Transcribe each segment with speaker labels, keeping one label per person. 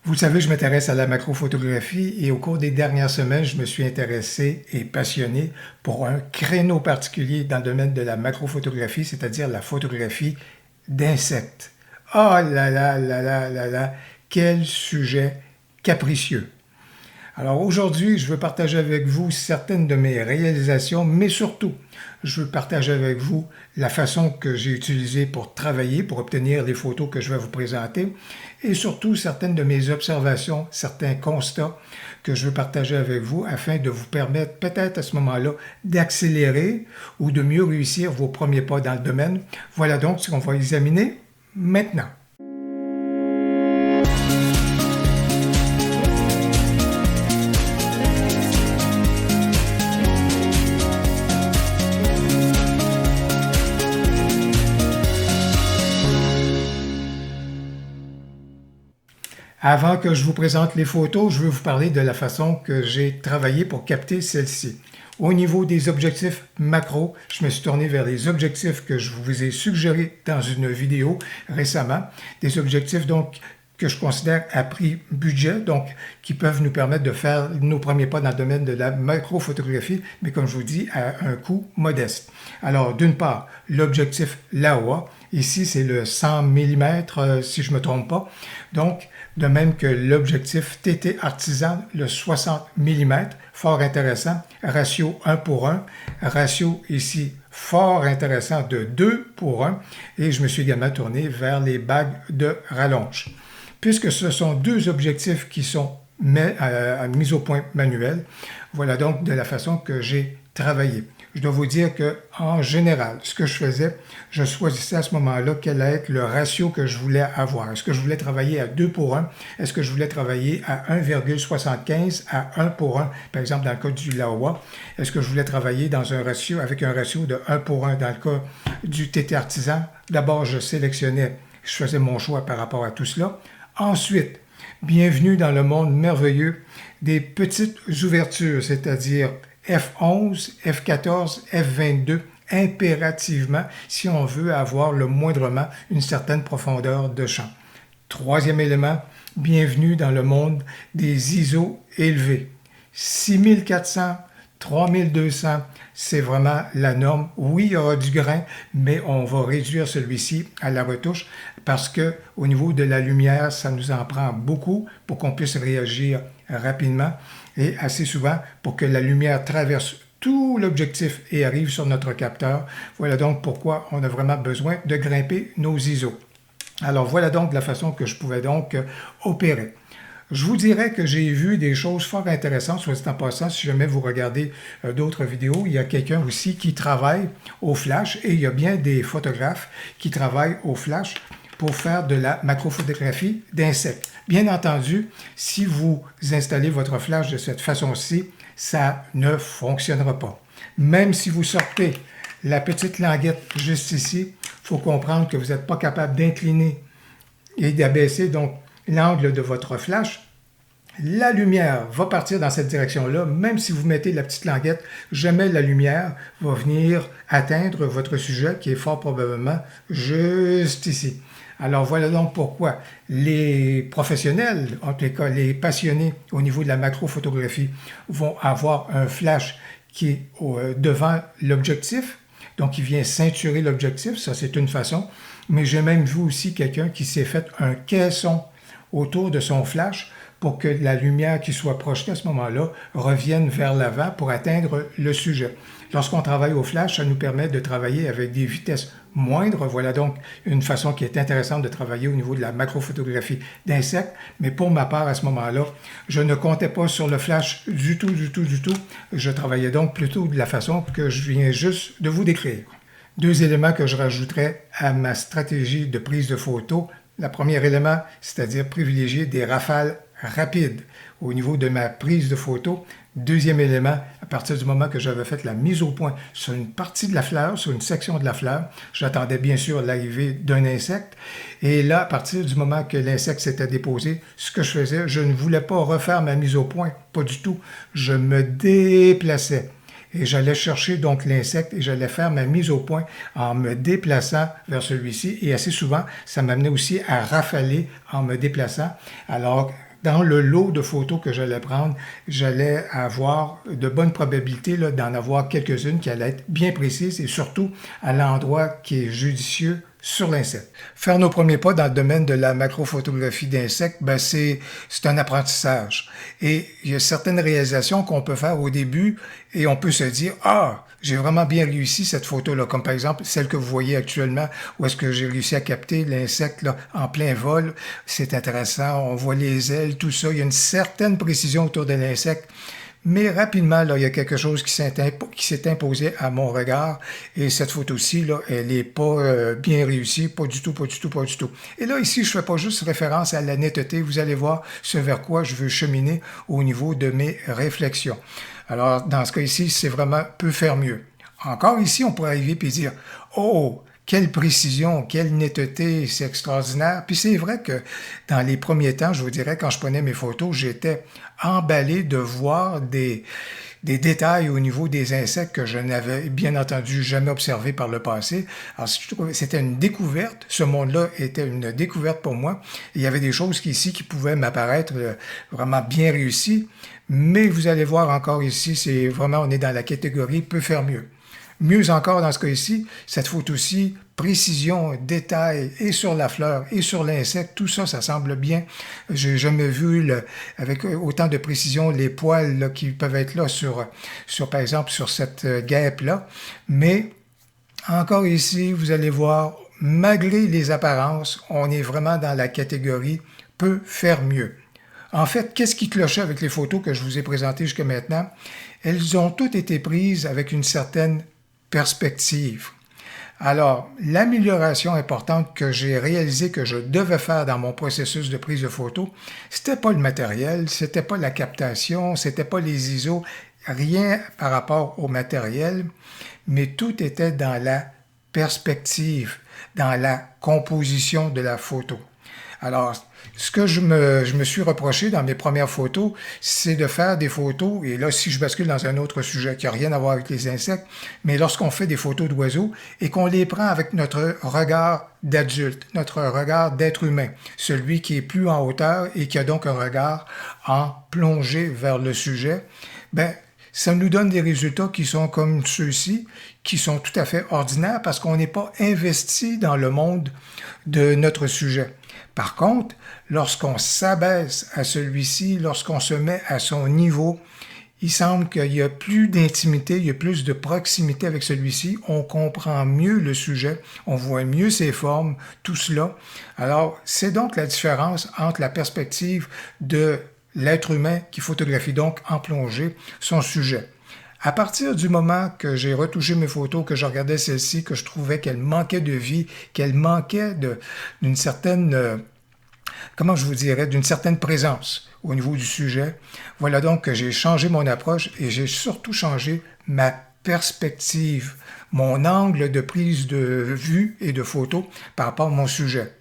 Speaker 1: Vous le savez, je m'intéresse à la macrophotographie et au cours des dernières semaines, je me suis intéressé et passionné pour un créneau particulier dans le domaine de la macrophotographie, c'est-à-dire la photographie d'insectes. Oh là là là là là là, quel sujet capricieux! Alors aujourd'hui, je veux partager avec vous certaines de mes réalisations, mais surtout, je veux partager avec vous la façon que j'ai utilisée pour travailler, pour obtenir les photos que je vais vous présenter, et surtout certaines de mes observations, certains constats que je veux partager avec vous afin de vous permettre peut-être à ce moment-là d'accélérer ou de mieux réussir vos premiers pas dans le domaine. Voilà donc ce qu'on va examiner maintenant. Avant que je vous présente les photos, je veux vous parler de la façon que j'ai travaillé pour capter celles-ci. Au niveau des objectifs macro, je me suis tourné vers les objectifs que je vous ai suggérés dans une vidéo récemment. Des objectifs donc que je considère à prix budget, donc qui peuvent nous permettre de faire nos premiers pas dans le domaine de la macrophotographie, mais comme je vous dis, à un coût modeste. Alors, d'une part, l'objectif Laowa. Ici, c'est le 100 mm, si je ne me trompe pas. Donc, de même que l'objectif TT Artisan, le 60 mm, fort intéressant, ratio 1 pour 1, ratio ici fort intéressant de 2 pour 1, et je me suis également tourné vers les bagues de rallonge. Puisque ce sont deux objectifs qui sont mis au point manuel, voilà donc de la façon que j'ai travaillé. Je dois vous dire qu'en général, ce que je faisais, je choisissais à ce moment-là quel allait être le ratio que je voulais avoir. Est-ce que je voulais travailler à 2 pour 1? Est-ce que je voulais travailler à 1,75 à 1 pour 1, par exemple dans le cas du Laowa? Est-ce que je voulais travailler dans un ratio avec un ratio de 1 pour 1 dans le cas du TT Artisan? D'abord, je faisais mon choix par rapport à tout cela. Ensuite, bienvenue dans le monde merveilleux des petites ouvertures, c'est-à-dire F11, F14, F22, impérativement si on veut avoir le moindrement une certaine profondeur de champ. Troisième élément, bienvenue dans le monde des ISO élevés. 6400, 3200, c'est vraiment la norme. Oui, il y aura du grain, mais on va réduire celui-ci à la retouche parce que au niveau de la lumière, ça nous en prend beaucoup pour qu'on puisse réagir rapidement et assez souvent pour que la lumière traverse tout l'objectif et arrive sur notre capteur. Voilà donc pourquoi on a vraiment besoin de grimper nos ISO. Alors voilà donc la façon que je pouvais donc opérer. Je vous dirais que j'ai vu des choses fort intéressantes, soit dit en passant, si jamais vous regardez d'autres vidéos, il y a quelqu'un aussi qui travaille au flash et il y a bien des photographes qui travaillent au flash pour faire de la macrophotographie d'insectes. Bien entendu, si vous installez votre flash de cette façon-ci, ça ne fonctionnera pas. Même si vous sortez la petite languette juste ici, il faut comprendre que vous n'êtes pas capable d'incliner et d'abaisser donc l'angle de votre flash. La lumière va partir dans cette direction-là, même si vous mettez la petite languette, jamais la lumière va venir atteindre votre sujet qui est fort probablement juste ici. Alors voilà donc pourquoi les professionnels, en tout cas les passionnés au niveau de la macrophotographie, vont avoir un flash qui est devant l'objectif, donc il vient ceinturer l'objectif, ça c'est une façon, mais j'ai même vu aussi quelqu'un qui s'est fait un caisson autour de son flash pour que la lumière qui soit projetée à ce moment-là revienne vers l'avant pour atteindre le sujet. Lorsqu'on travaille au flash, ça nous permet de travailler avec des vitesses moindres. Voilà donc une façon qui est intéressante de travailler au niveau de la macrophotographie d'insectes. Mais pour ma part, à ce moment-là, je ne comptais pas sur le flash du tout. Je travaillais donc plutôt de la façon que je viens juste de vous décrire. Deux éléments que je rajouterais à ma stratégie de prise de photo. Le premier élément, c'est-à-dire privilégier des rafales rapides au niveau de ma prise de photo. Deuxième élément, à partir du moment que j'avais fait la mise au point sur une partie de la fleur, sur une section de la fleur, j'attendais bien sûr l'arrivée d'un insecte. Et là, à partir du moment que l'insecte s'était déposé, ce que je faisais, je ne voulais pas refaire ma mise au point, pas du tout. Je me déplaçais. Et j'allais chercher donc l'insecte et j'allais faire ma mise au point en me déplaçant vers celui-ci. Et assez souvent, ça m'amenait aussi à rafaler en me déplaçant. Alors, dans le lot de photos que j'allais prendre, j'allais avoir de bonnes probabilités d'en avoir quelques-unes qui allaient être bien précises et surtout à l'endroit qui est judicieux sur l'insecte. Faire nos premiers pas dans le domaine de la macrophotographie d'insectes, c'est un apprentissage. Et il y a certaines réalisations qu'on peut faire au début et on peut se dire « Ah, j'ai vraiment bien réussi cette photo-là », comme par exemple celle que vous voyez actuellement, où est-ce que j'ai réussi à capter l'insecte en plein vol. C'est intéressant, on voit les ailes, tout ça. Il y a une certaine précision autour de l'insecte. Mais rapidement, il y a quelque chose qui s'est imposé à mon regard. Et cette photo-ci, elle n'est pas bien réussie, pas du tout, pas du tout, pas du tout. Et là, ici, je ne fais pas juste référence à la netteté. Vous allez voir ce vers quoi je veux cheminer au niveau de mes réflexions. Alors, dans ce cas ici, c'est vraiment peut faire mieux. Encore ici, on pourrait arriver et dire « Oh, quelle précision, quelle netteté, c'est extraordinaire. » Puis c'est vrai que dans les premiers temps, je vous dirais, quand je prenais mes photos, j'étais emballé de voir des détails au niveau des insectes que je n'avais bien entendu jamais observés par le passé. Alors, c'était une découverte. Ce monde-là était une découverte pour moi. Il y avait des choses ici qui pouvaient m'apparaître vraiment bien réussies. Mais vous allez voir encore ici, c'est vraiment, on est dans la catégorie peut faire mieux. Mieux encore dans ce cas ici, cette photo-ci, précision, détail, et sur la fleur, et sur l'insecte, tout ça, ça semble bien. J'ai jamais vu avec autant de précision les poils qui peuvent être là sur par exemple, sur cette guêpe-là. Mais encore ici, vous allez voir, malgré les apparences, on est vraiment dans la catégorie peut faire mieux. En fait, qu'est-ce qui clochait avec les photos que je vous ai présentées jusqu'à maintenant? Elles ont toutes été prises avec une certaine perspective. Alors, l'amélioration importante que j'ai réalisée que je devais faire dans mon processus de prise de photo, c'était pas le matériel, c'était pas la captation, c'était pas les ISO, rien par rapport au matériel, mais tout était dans la perspective, dans la composition de la photo. Alors, ce que je me suis reproché dans mes premières photos, c'est de faire des photos, et là, si je bascule dans un autre sujet qui n'a rien à voir avec les insectes, mais lorsqu'on fait des photos d'oiseaux et qu'on les prend avec notre regard d'adulte, notre regard d'être humain, celui qui est plus en hauteur et qui a donc un regard en plongée vers le sujet, ça nous donne des résultats qui sont comme ceux-ci, qui sont tout à fait ordinaires parce qu'on n'est pas investi dans le monde de notre sujet. Par contre, lorsqu'on s'abaisse à celui-ci, lorsqu'on se met à son niveau, il semble qu'il y a plus d'intimité, il y a plus de proximité avec celui-ci, on comprend mieux le sujet, on voit mieux ses formes, tout cela. Alors, c'est donc la différence entre la perspective de l'être humain qui photographie donc en plongée son sujet. À partir du moment que j'ai retouché mes photos, que je regardais celle-ci, que je trouvais qu'elle manquait de vie, qu'elle manquait d'une certaine, comment je vous dirais, d'une certaine présence au niveau du sujet, voilà donc que j'ai changé mon approche et j'ai surtout changé ma perspective, mon angle de prise de vue et de photo par rapport à mon sujet.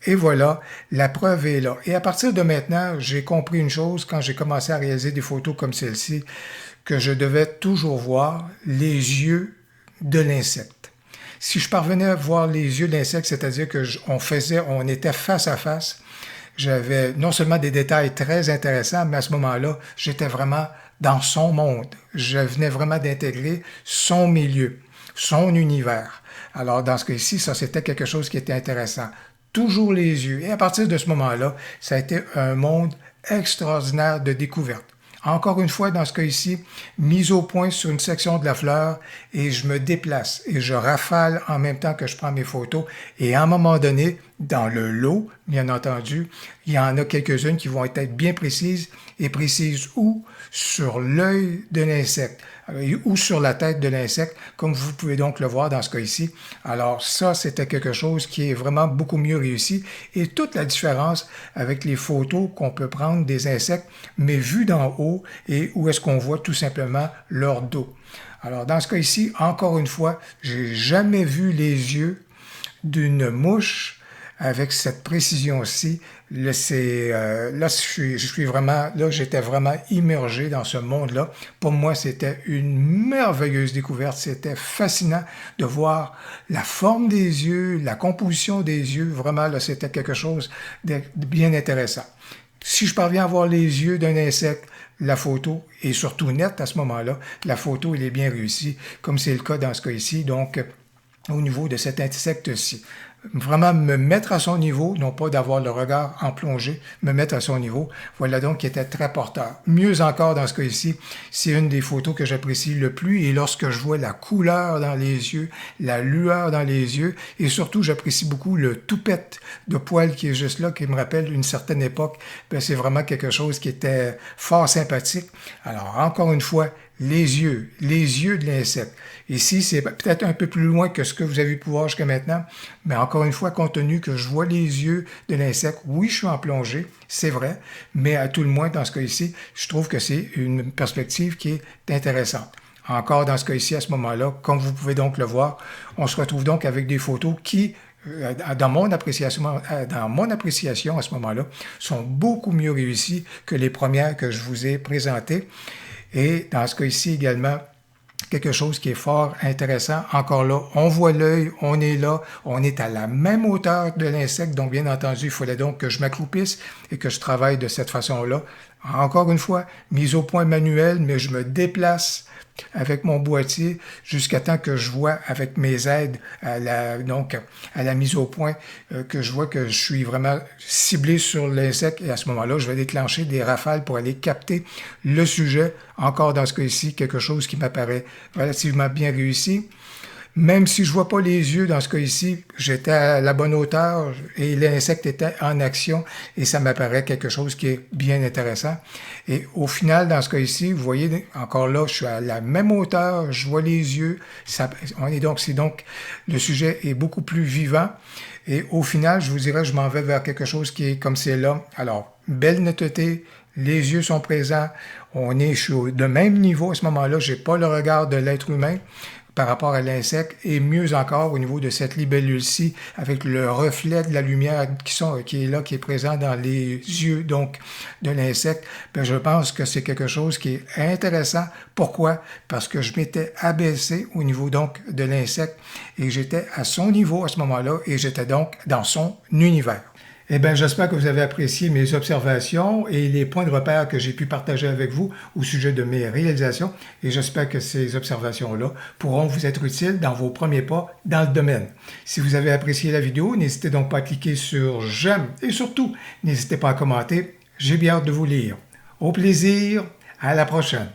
Speaker 1: Et voilà, la preuve est là. Et à partir de maintenant, j'ai compris une chose quand j'ai commencé à réaliser des photos comme celle-ci, que je devais toujours voir les yeux de l'insecte. Si je parvenais à voir les yeux de l'insecte, c'est-à-dire on était face à face, j'avais non seulement des détails très intéressants, mais à ce moment-là, j'étais vraiment dans son monde. Je venais vraiment d'intégrer son milieu, son univers. Alors, dans ce cas-ci, ça, c'était quelque chose qui était intéressant. Toujours les yeux. Et à partir de ce moment-là, ça a été un monde extraordinaire de découverte. Encore une fois, dans ce cas ici, mise au point sur une section de la fleur et je me déplace et je rafale en même temps que je prends mes photos. Et à un moment donné, dans le lot, bien entendu, il y en a quelques-unes qui vont être bien précises et précises où? Sur l'œil de l'insecte ou sur la tête de l'insecte, comme vous pouvez donc le voir dans ce cas ici. Alors ça, c'était quelque chose qui est vraiment beaucoup mieux réussi et toute la différence avec les photos qu'on peut prendre des insectes, mais vues d'en haut et où est-ce qu'on voit tout simplement leur dos. Alors dans ce cas ici, encore une fois, j'ai jamais vu les yeux d'une mouche avec cette précision-ci. Là, je suis vraiment, là, j'étais vraiment immergé dans ce monde-là. Pour moi, c'était une merveilleuse découverte. C'était fascinant de voir la forme des yeux, la composition des yeux. Vraiment, là, c'était quelque chose de bien intéressant. Si je parviens à voir les yeux d'un insecte, la photo est surtout nette à ce moment-là. La photo, elle est bien réussie, comme c'est le cas dans ce cas ici, donc au niveau de cet insecte-ci. Vraiment me mettre à son niveau, non pas d'avoir le regard en plongée, me mettre à son niveau. Voilà donc qui était très porteur. Mieux encore dans ce cas ici, c'est une des photos que j'apprécie le plus et lorsque je vois la couleur dans les yeux, la lueur dans les yeux et surtout j'apprécie beaucoup le toupette de poil qui est juste là, qui me rappelle une certaine époque. Ben, c'est vraiment quelque chose qui était fort sympathique. Alors encore une fois, les yeux de l'insecte. Ici, c'est peut-être un peu plus loin que ce que vous avez pu voir jusqu'à maintenant, mais encore une fois, compte tenu que je vois les yeux de l'insecte, oui, je suis en plongée, c'est vrai, mais à tout le moins, dans ce cas ici, je trouve que c'est une perspective qui est intéressante. Encore dans ce cas ici, à ce moment-là, comme vous pouvez donc le voir, on se retrouve donc avec des photos qui, dans mon appréciation à ce moment-là, sont beaucoup mieux réussies que les premières que je vous ai présentées. Et dans ce cas ici également, quelque chose qui est fort intéressant. Encore là, on voit l'œil, on est là, on est à la même hauteur de l'insecte. Donc, bien entendu, il fallait donc que je m'accroupisse et que je travaille de cette façon-là. Encore une fois, mise au point manuel, mais je me déplace avec mon boîtier jusqu'à temps que je vois avec mes aides à la mise au point, que je vois que je suis vraiment ciblé sur l'insecte et à ce moment-là, je vais déclencher des rafales pour aller capter le sujet. Encore dans ce cas ici, quelque chose qui m'apparaît relativement bien réussi. Même si je ne vois pas les yeux dans ce cas ici, j'étais à la bonne hauteur et l'insecte était en action et ça m'apparaît quelque chose qui est bien intéressant. Et au final, dans ce cas ici, vous voyez, encore là, je suis à la même hauteur, je vois les yeux, le sujet est beaucoup plus vivant. Et au final, je vous dirais, je m'en vais vers quelque chose qui est comme c'est là. Alors, belle netteté, les yeux sont présents, je suis de même niveau à ce moment-là, je n'ai pas le regard de l'être humain par rapport à l'insecte, et mieux encore au niveau de cette libellule-ci, avec le reflet de la lumière qui est là, qui est présent dans les yeux donc de l'insecte, ben, je pense que c'est quelque chose qui est intéressant. Pourquoi? Parce que je m'étais abaissé au niveau donc de l'insecte, et j'étais à son niveau à ce moment-là, et j'étais donc dans son univers. Eh bien, j'espère que vous avez apprécié mes observations et les points de repère que j'ai pu partager avec vous au sujet de mes réalisations. Et j'espère que ces observations-là pourront vous être utiles dans vos premiers pas dans le domaine. Si vous avez apprécié la vidéo, n'hésitez donc pas à cliquer sur j'aime et surtout, n'hésitez pas à commenter. J'ai bien hâte de vous lire. Au plaisir, à la prochaine.